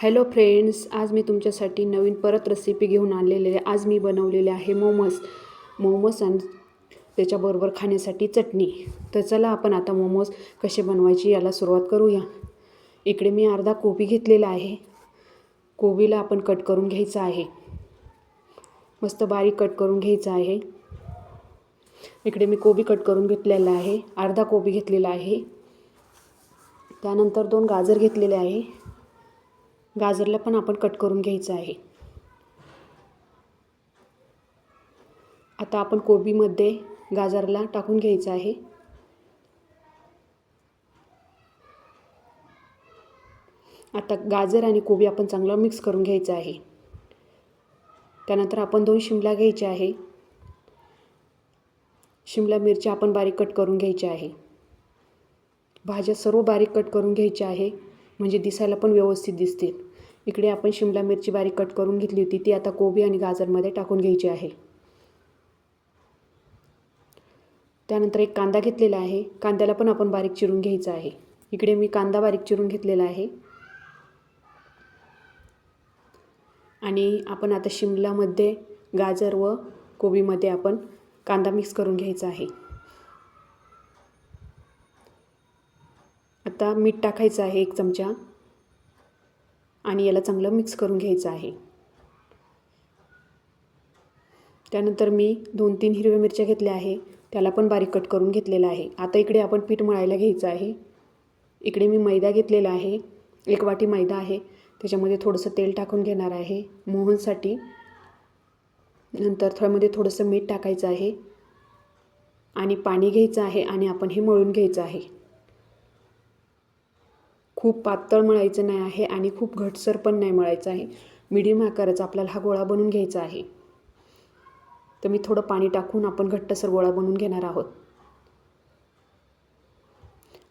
Hello friends, आज मी तुमच्यासाठी नवीन परत रेसिपी घेऊन आलेले आहे. आज मी बनवलेले आहे मोमोज आणि त्याच्याबरोबर खाण्यासाठी चटणी. तर चला आपण आता मोमोज कसे बनवायचे याला सुरुवात करूया. इकडे मी अर्धा कोबी घेतलेला आहे. कोबीला आपण कट करून घ्यायचं आहे, मस्त बारीक कट करून घ्यायचं आहे. इकडे मी कोबी कट करून घेतलेला आहे, अर्धा कोबी घेतलेला आहे. त्यानंतर 2 गाजर घेतलेले आहे. गाजरला पण आपण कट करून घ्यायचं आहे. आता आपण कोबीमध्ये गाजरला टाकून घ्यायचं आहे. आता गाजर आणि कोबी आपण चांगलं मिक्स करून घ्यायचं आहे. त्यानंतर आपण 2 शिमला घ्यायचे आहे. शिमला मिरची आपण बारीक कट करून घ्यायची आहे. भाज्या सर्व बारीक कट करून घ्यायच्या आहे, म्हणजे दिसायला पण व्यवस्थित दिसतील. इकडे आपण शिमला मिरची बारीक कट करून घेतली होती, ती आता कोबी आणि गाजरमध्ये टाकून घ्यायची आहे. त्यानंतर एक कांदा घेतलेला आहे. कांद्याला पण आपण बारीक चिरून घ्यायचा आहे. इकडे मी कांदा बारीक चिरून घेतलेला आहे. आणि आपण आता शिमलामध्ये गाजर व कोबीमध्ये आपण कांदा मिक्स करून घ्यायचा आहे. आता मीठ टाकायचं आहे 1 चमचा आणि याला चांगलं मिक्स करून घ्यायचं आहे. त्यानंतर मी 2-3 हिरव्या मिरच्या घेतल्या आहे, त्याला पण बारीक कट करून घेतलेला आहे. आता इकडे आपण पीठ मळायला घ्यायचं आहे. इकडे मी मैदा घेतलेला आहे, 1 वाटी मैदा आहे. त्याच्यामध्ये थोडंसं तेल टाकून घेणार आहे मोहनसाठी. नंतर त्यामध्ये थोडंसं मीठ टाकायचं आहे आणि पाणी घ्यायचं आहे आणि आपण हे मळून घ्यायचं आहे. खूप पातळ मळायचं नाही आहे आणि खूप घटसर पण नाही मळायचं आहे. मीडियम आकाराचा आपल्याला हा गोळा बनवून घ्यायचा आहे. तर मी थोडं पाणी टाकून आपण घट्टसर गोळा बनवून घेणार आहोत.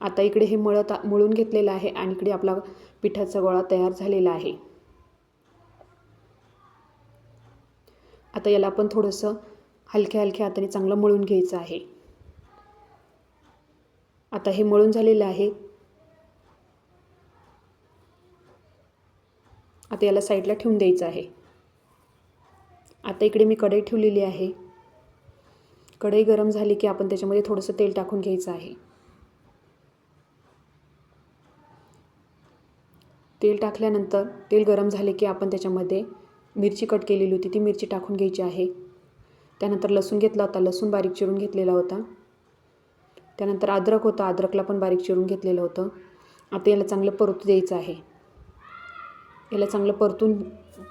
आता इकडे हे मळून घेतलेलं आहे आणि इकडे आपला पिठाचा गोळा तयार झालेला आहे. आता याला आपण थोडंसं हलक्या हाताने चांगलं मळून घ्यायचं आहे. आता हे मळून झालेलं आहे. आता याला साईडला ठेवून द्यायचं आहे. आता इकडे मी कढई ठेवलेली आहे. कढई गरम झाली की आपण त्याच्यामध्ये थोडंसं तेल टाकून घ्यायचं आहे. तेल टाकल्यानंतर तेल गरम झाले की आपण त्याच्यामध्ये मिरची कट केलेली होती ती मिरची टाकून घ्यायची आहे. त्यानंतर लसूण घेतला होता, लसूण बारीक चिरून घेतलेला होता. त्यानंतर अद्रक होता, अद्रकला पण बारीक चिरून घेतलेलं होतं. आता याला चांगलं परतू द्यायचं आहे. याला चांगलं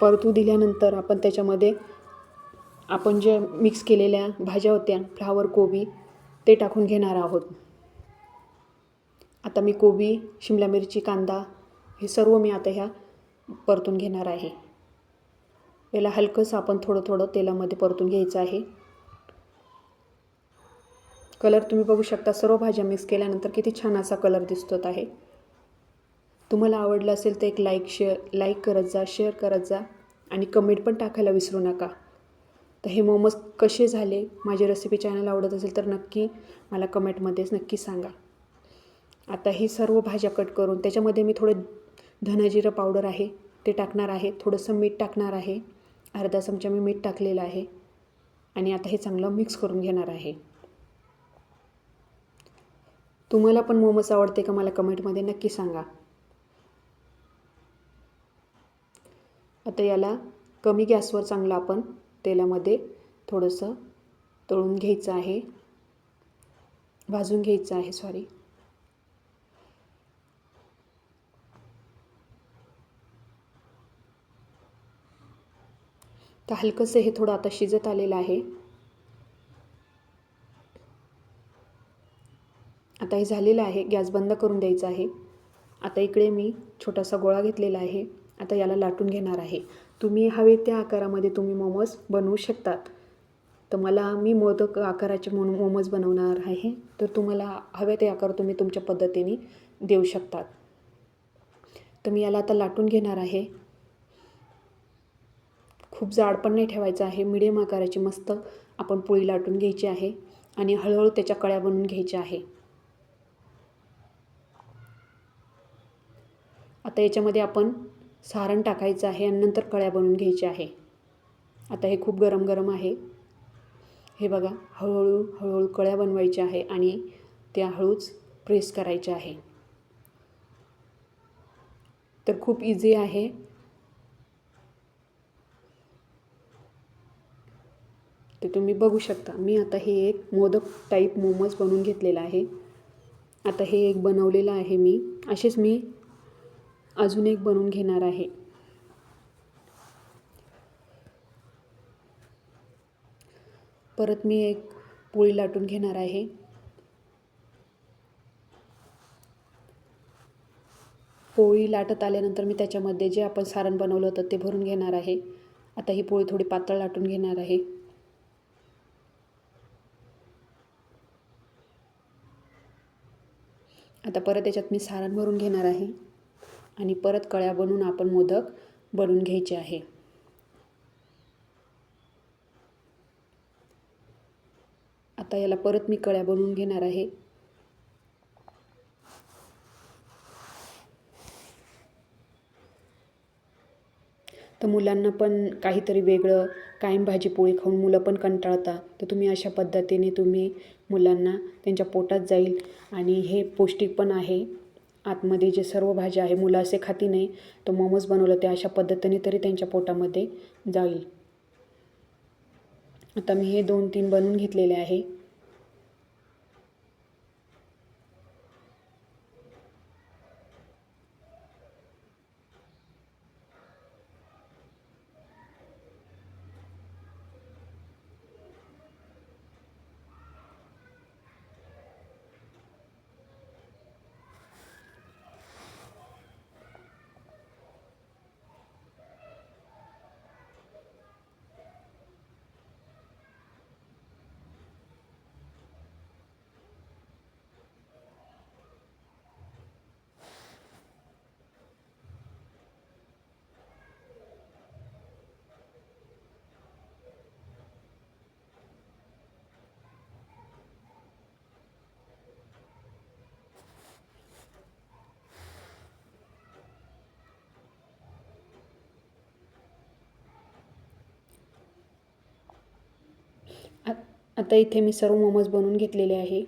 परतू दिल्यानंतर आपण त्याच्यामध्ये आपण जे मिक्स केलेल्या भाज्या होत्या, फ्लावर, कोबी, ते टाकून घेणार आहोत. आता मी कोबी, शिमला मिरची, कांदा हे सर्व मी आता ह्या परतून घेणार आहे. याला हलकंसं आपण थोडं तेलामध्ये परतून घ्यायचं आहे. कलर तुम्ही बघू शकता, सर्व भाज्या मिक्स केल्यानंतर किती छान असा कलर दिसतोत आहे. तुम्हाला आवडलं असेल तर एक लाईक करत जा, शेअर करत जा आणि कमेंट पण टाकायला विसरू नका. तर हे मोमोज कसे झाले, माझी रेसिपी चॅनल आवडत असेल तर नक्की मला कमेंटमध्येच नक्की सांगा. आता ही सर्व भाज्या कट करून त्याच्यामध्ये मी थोडं धना-जिरं पावडर आहे ते टाकणार आहे. थोडंसं मीठ टाकणार आहे, अर्धा चमचा मी मीठ टाकलेलं आहे. आणि आता हे चांगलं मिक्स करून घेणार आहे. तुम्हाला पण मोमोज आवडते का मला कमेंटमध्ये नक्की सांगा. आता याला कमी गॅसवर चांगलं आपण तेलामध्ये थोडंसं तळून घ्यायचं आहे, भाजून घ्यायचं आहे तर हलकंसं हे थोडं आता शिजत आलेलं आहे. आता हे झालेलं आहे, गॅस बंद करून द्यायचा आहे. आता इकडे मी छोटासा गोळा घेतलेला आहे. आता याला लाटून घेणार आहे. तुम्ही हवे त्या आकारामध्ये तुम्ही मोमोज बनवू शकतात. तर मी मोदक आकाराचे मोमोज बनवणार आहे, तर तुम्हाला हवे ते आकार तुम्ही तुमच्या पद्धतीने देऊ शकतात. तर मी याला आता लाटून घेणार आहे. खूप जाड पण नाही ठेवायचं आहे, मीडियम आकाराची मस्त आपण पोळी लाटून घ्यायची आहे आणि हळूहळू त्याच्या कळ्या बनवून घ्यायच्या आहे. आता याच्यामध्ये आपण सारण टाकायचं आहे आणि नंतर कळ्या बनवून घ्यायच्या आहे. आता हे खूप गरम गरम आहे. हे बघा, हळूहळू हळूहळू कळ्या बनवायच्या आहे आणि त्या हळूच प्रेस करायच्या आहे. तर खूप इझी आहे. ते तुम्ही बघू शकता. मी आता हे एक मोदक टाईप मोमोज बनवून घेतलेलं आहे. आता हे एक बनवलेलं आहे मी. असेच मी अजून एक बनवून घेणार आहे. परत मी एक पोळी लाटून घेणार आहे. पोळी लाटत आल्यानंतर मी त्याच्यामध्ये जे आपण सारण बनवलं होतं ते भरून घेणार आहे. आता ही पोळी थोडी पातळ लाटून घेणार आहे. आता परत याच्यात मी सारण भरून घेणार आहे आणि परत कळ्या बनवून आपण मोदक बनवून घ्यायचे आहे. आता याला परत मी कळ्या बनवून घेणार आहे. तर मुलांना पण काहीतरी वेगळं, कायम भाजी पोळी खाऊन मुलं पण कंटाळतात. तर तुम्ही अशा पद्धतीने तुम्ही मुलांना त्यांच्या पोटात जाईल आणि हे पौष्टिक पण आहे. आतमध्ये जे सर्व भाज्या आहे, मुलं असे खाती नाही, तर मोमोज बनवलं ते अशा पद्धतीने तरी त्यांच्या पोटामध्ये जाईल. आता मी हे 2-3 बनवून घेतलेले आहे. आता इथे मी सर्व मोमोज बनवून घेतलेले आहे.